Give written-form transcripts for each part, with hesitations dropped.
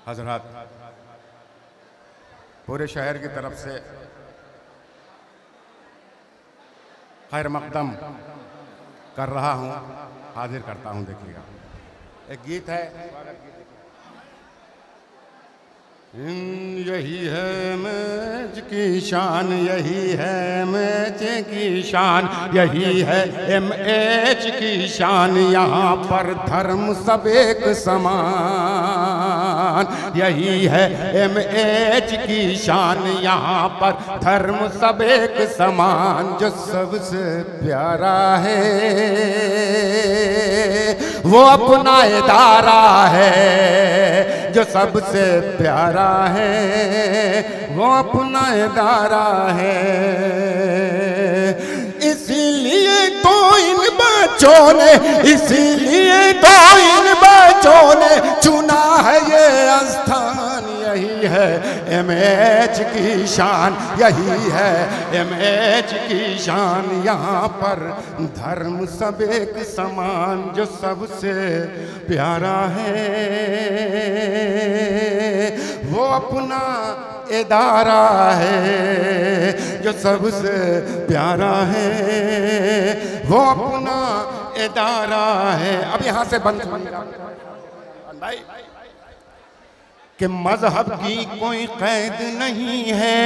हजरात, पूरे शहर की तरफ से खैर मकदम कर रहा हूँ, हाजिर करता हूँ। देखिएगा, एक गीत है, यही है मैच की शान, यही है मैच की शान, यही है MH की शान, यहाँ पर धर्म सब एक समान। यही है MH की शान, यहाँ पर धर्म सब एक समान। जो सबसे प्यारा है वो अपना इदारा है, जो सबसे प्यारा है वो अपना इदारा है। इसीलिए तो इन बच्चों ने, इसीलिए तो इन बच्चों ने चुना है ये स्थान। यही है MH की शान, यही है MH की शान, यहाँ पर धर्म सब एक समान। जो सबसे प्यारा है वो अपना इदारा है, जो सबसे प्यारा है वो अपना इदारा है। अब यहाँ से बंद भाई कि मजहब की कोई कैद नहीं है,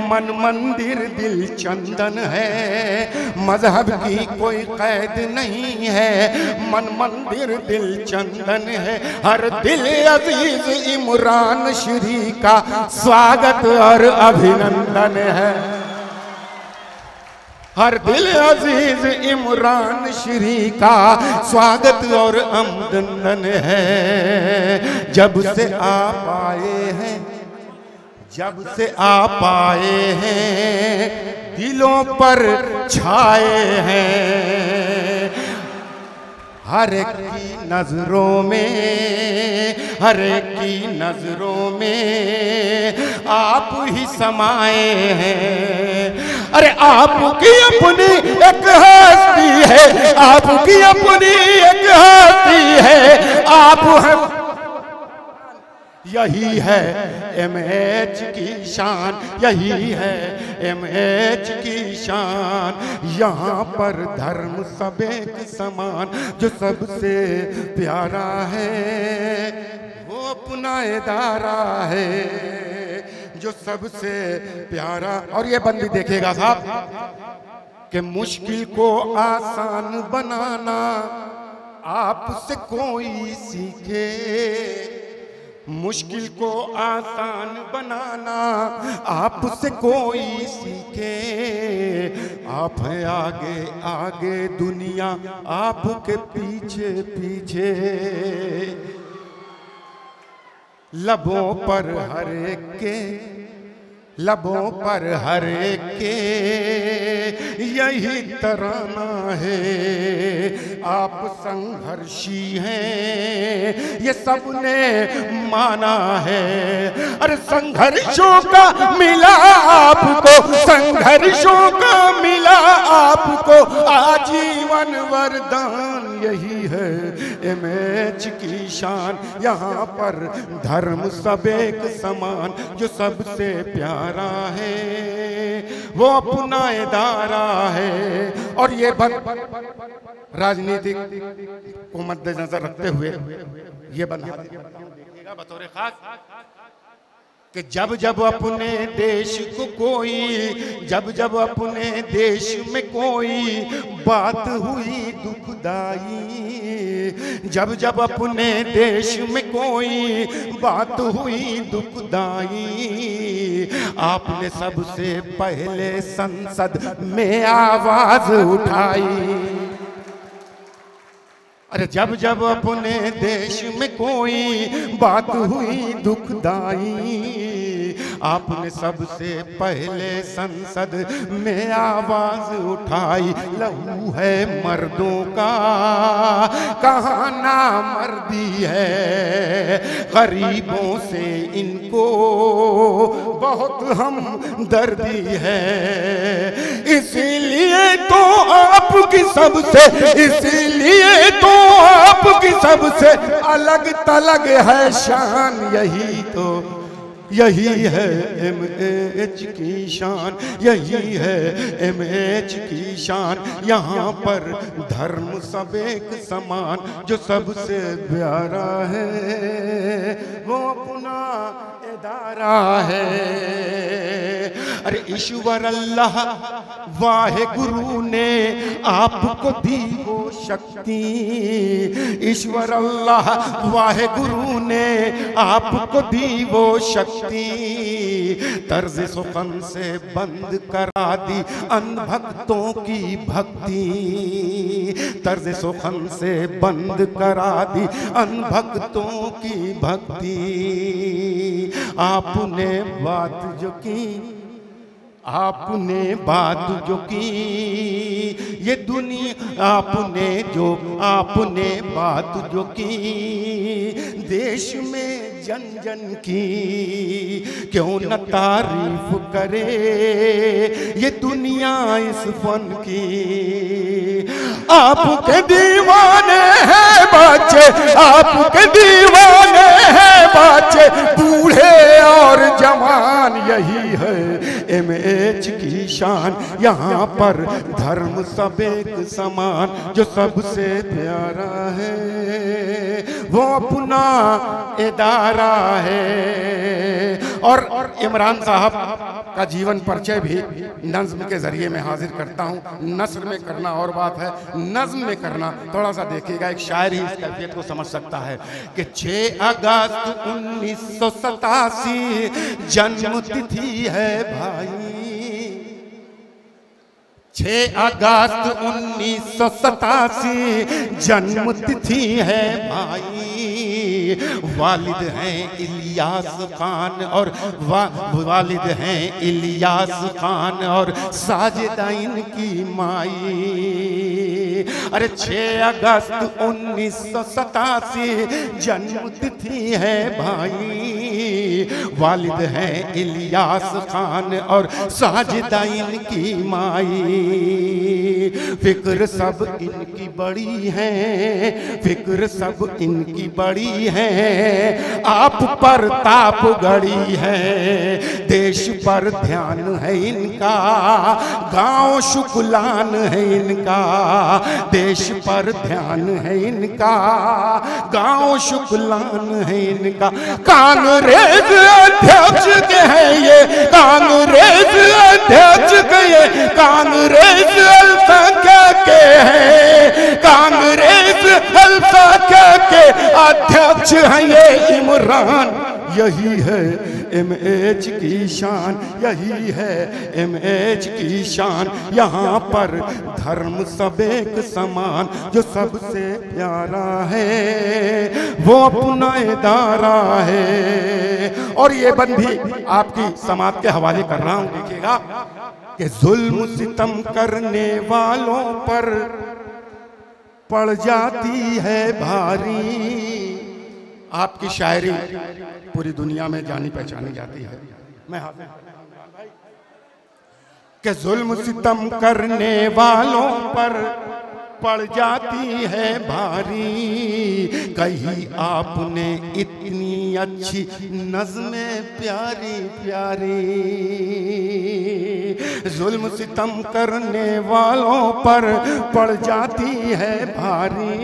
मन मंदिर दिल चंदन है। मजहब की कोई कैद नहीं है, मन मंदिर दिल चंदन है। हर दिल अजीज इमरान श्री का स्वागत और अभिनंदन है। हर दिल अजीज इमरान श्री का स्वागत और अभिनंदन है। जब से आप आए हैं, जब से आप आए हैं, दिलों पर छाए हैं। हर एक की नजरों में, हर एक की नजरों में आप ही समाए हैं। अरे आपकी अपनी एक हस्ती है, आपकी अपनी एक हस्ती है, आप हैं। यही है MH की शान, यही है MH की शान, यहाँ पर धर्म सब एक समान। जो सबसे प्यारा है वो अपना इदारा है, जो सबसे प्यारा। और ये बंदी देखिएगा साहब कि मुश्किल को आसान बनाना आपसे कोई सीखे, मुश्किल को आसान बनाना आपसे कोई सीखे। आप हैं आगे आगे, दुनिया आपके पीछे पीछे। लबों पर हर एक के, लबों पर हर एक के यही तराना है। आप संघर्षी हैं ये सबने माना है। अरे संघर्षों का मिला आपको, संघर्षों का मिला आपको आजीवन वरदान। यही है MH की शान, यहाँ पर धर्म सब एक समान। जो सबसे प्यारा है वो अपना इदारा है। और ये राजनीतिक को मद्देनजर रखते हुए ये बना देखिएगा बतौर खास कि जब जब अपने देश को कोई, जब जब अपने देश में कोई बात हुई दुखदाई, जब जब अपने देश में कोई बात हुई दुखदाई, आपने सबसे पहले संसद में आवाज उठाई। अरे जब जब अपने देश में कोई बात हुई दुखदाई, आपने सबसे पहले संसद में आवाज उठाई, लहू है मर्दों का कहाँ ना मर्दी है, गरीबों से इनको बहुत हम दर्दी है, इसीलिए तो आपकी सबसे, इसीलिए तो आपकी सबसे अलग तलग है शान, यही है MH की शान, यही है MH की शान। यहाँ पर धर्म सब एक समान, जो सबसे प्यारा है वो अपना इदारा है। अरे ईश्वर अल्लाह वाहे गुरु ने आपको दी वो शक्ति, ईश्वर अल्लाह वाहे गुरु ने आपको दी वो शक्ति, तर्ज सुखन से बंद करा दी अनभक्तों की भक्ति, तर्ज सुखन से बंद करा दी अनभक्तों की भक्ति। आपने बात जो की, आपने बात जो की ये दुनिया, आपने बात जो की देश में जन जन की, क्यों न तारीफ करे ये दुनिया इस फन की। आपके दीवाने हैं बच्चे, आपके दीवाने हैं बच्चे, बूढ़े और जवान, यही है MH की शान। यहाँ पर धर्म सब एक समान, जो सबसे प्यारा है वो अपना इदारा है। और इमरान साहब का जीवन परिचय भी नज्म के जरिए मैं हाजिर करता हूँ। नस्र में करना और बात है, नज्म में करना थोड़ा सा देखिएगा। एक शायर ही इस कैफियत को समझ सकता है कि 6 अगस्त 1987 जन्म तिथि है भाई, 6 अगस्त 1987 जन्म तिथि है भाई। वालिद हैं इलियास खान और वालिद हैं इलियास खान और साजिदा इनकी माई। अरे 6 अगस्त 1987 जन्म तिथि है भाई। वालिद हैं इलियास खान और साजिदा इनकी माई। फिक्र सब इनकी बड़ी है, फिक्र सब इनकी बड़ी है, आप पर ताप गड़ी है। देश पर ध्यान है इनका, गांव शुक्लान है इनका। देश पर ध्यान है इनका, गांव शुक्लान है इनका। कांग्रेस अध्यक्ष के हैं ये, कांग्रेस अध्यक्ष के ये, कांग्रेस अल्पसंख्यक के हैं, कांग्रेस अल्पसंख्यक के अध्यक्ष हैं ये इमरान। यही है MH की शान, यही है MH की शान। यहाँ पर धर्म सब एक समान, जो सबसे प्यारा है वो अपना इदारा है। और ये बंद भी आपकी समात के हवाले कर रहा हूँ, देखिएगा कि जुल्म सितम करने वालों पर पड़ जाती है भारी। आपकी शायरी पूरी दुनिया में जानी पहचानी जाती है। मैं कि जुल्म सितम करने वालों पर पड़ जाती है भारी। कही आपने इतनी अच्छी नज़्में प्यारी प्यारी। जुल्म सितम करने वालों पर पड़ जाती है भारी।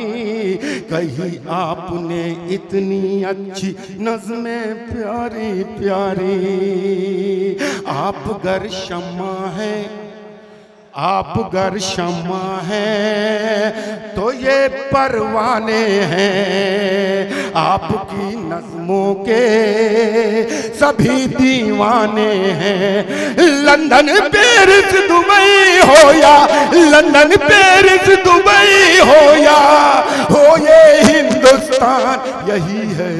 कही आपने इतनी अच्छी नज़्में प्यारी प्यारी। आप गर शम्मा है, आप गर शम्मा है तो ये परवाने हैं। आपकी नज़्मों के सभी दीवाने हैं। लंदन पेरिस दुबई हो या, लंदन पेरिस दुबई हो या हो ये हिंदुस्तान, यही है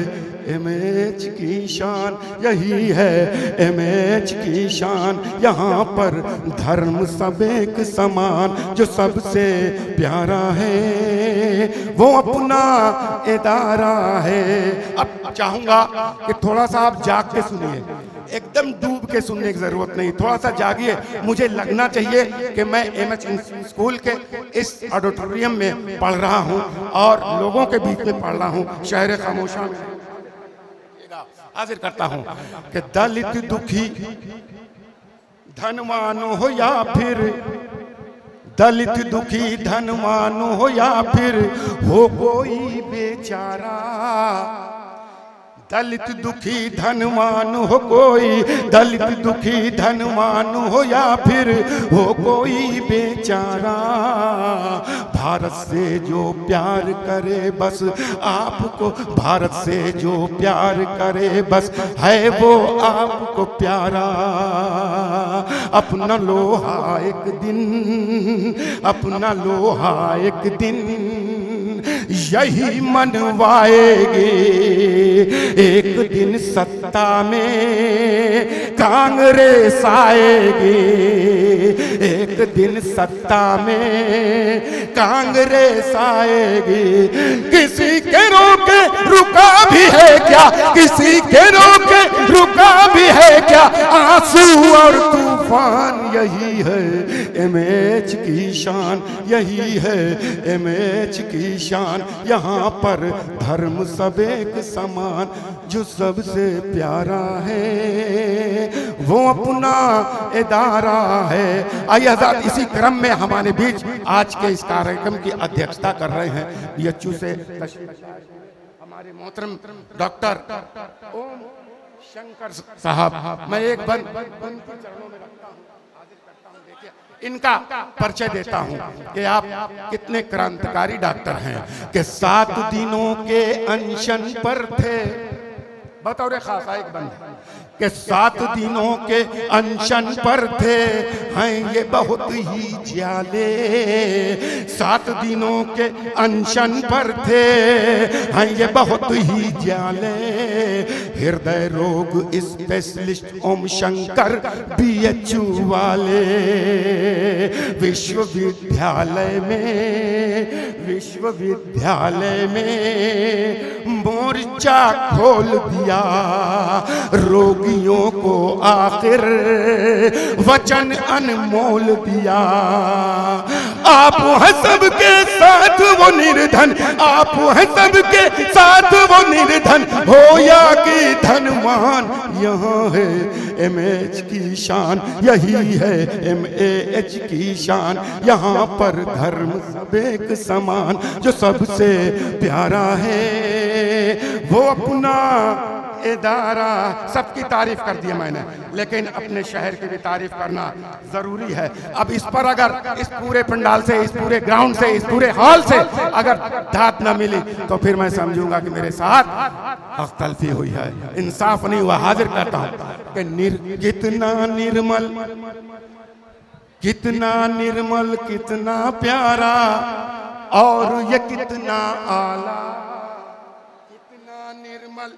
एमएच की शान, यही है एमएच की शान। यहाँ पर धर्म सब एक समान, जो सबसे प्यारा है वो अपना इदारा है। अब चाहूंगा कि थोड़ा सा आप जाग के सुनिए, एकदम डूब के सुनने की जरूरत नहीं, थोड़ा सा जागिए। मुझे लगना चाहिए कि मैं एमएच स्कूल के इस ऑडिटोरियम में पढ़ रहा हूं और लोगों के बीच में पढ़ रहा हूं। शहर खामोशा में हाजिर करता हूं कि दलित दुखी धनवान हो या फिर, दलित दुखी धनवान हो या फिर हो कोई बेचारा, दलित दुखी धनवान हो कोई, दलित दुखी धनवान हो या फिर हो कोई बेचारा, भारत से जो प्यार करे बस आपको, भारत से जो प्यार करे बस है वो आपको प्यारा। अपना लोहा एक दिन, अपना लोहा एक दिन यही मनवाएगे, एक दिन सत्ता में कांग्रेस आएगी, एक दिन सत्ता में कांग्रेस आएगी। किसी के रोके रुका भी है क्या, किसी के रोके रुका भी है क्या, आंसू और तूफान यही है एमएच की शान, यही है एमएच की शान। यहाँ पर धर्म सब एक समान, जो सबसे प्यारा है वो अपना इदारा है। आइए हज़रात, इसी क्रम में हमारे बीच आज के इस कार्यक्रम की अध्यक्षता कर रहे हैं बीएचयू से हमारे मोहतरम डॉक्टर ओम शंकर साहब। मैं एक बंद के चरणों में रखता हूँ, हाजिर करता हूँ। देखिए इनका परिचय देता हूँ कि आप कितने क्रांतिकारी डॉक्टर हैं कि 7 दिनों के अनशन पर थे, बतौर खासा एक बंद के 7 दिनों के अनशन पर थे, हैं ये बहुत ही ज्याले, 7 दिनों के अनशन पर थे, हैं ये बहुत ही ज्याले। हृदय रोग स्पेशलिस्ट ओम शंकर बीएचयू वाले, विश्वविद्यालय में, विश्वविद्यालय में मोर्चा खोल दिया, रोगियों को आखिर वचन अनमोल दिया। आप हैं सबके साथ वो निर्धन, आप हैं सबके साथ वो निर्धन, हो या कि धनवान, यहाँ है एमएच की शान, यही है एमएच की शान। यहाँ पर धर्म सब एक समान, जो सबसे प्यारा है वो अपना इदारा। सबकी तारीफ कर दी मैंने, लेकिन अपने शहर की भी तारीफ करना जरूरी है। अब इस पर अगर इस पूरे पंडाल से, इस पूरे ग्राउंड से, इस पूरे हॉल से अगर दाद न मिली तो फिर मैं समझूंगा कि मेरे साथ हक तलफी हुई है, इंसाफ नहीं हुआ। हाजिर करता हूं कि कितना निर्मल, कितना निर्मल, कितना प्यारा, और ये कितना आला, कितना निर्मल,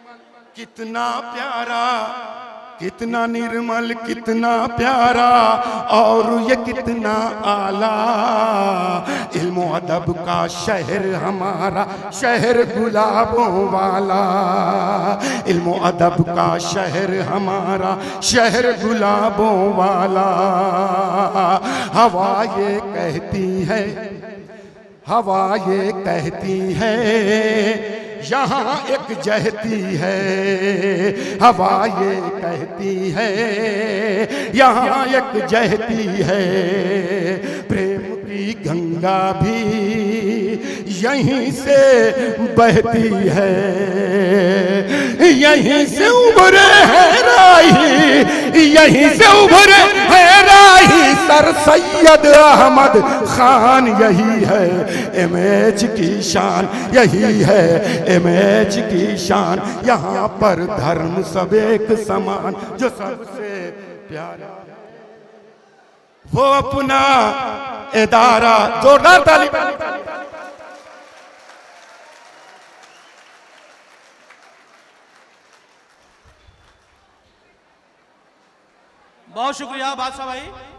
कितना प्यारा, कितना निर्मल, कितना प्यारा, और ये कितना आला। इल्म अदब का शहर हमारा, शहर गुलाबों वाला, इल्म अदब का शहर हमारा, शहर गुलाबों वाला। हवा ये कहती है, हवा ये कहती है, यहाँ एक जहती है, हवा ये कहती है, यहाँ एक जहती है। प्रेम की गंगा भी यहीं से बहती है, यहीं से उभरे है राही, यहीं से उभरे है राही सर सैयद अहमद खान। यही है एमएच की शान, यही है एमएच की शान। यहाँ पर धर्म सब एक समान, जो सबसे प्यारा वो अपना इदारा। जोरदार ताली। बहुत शुक्रिया बादशाह भाई।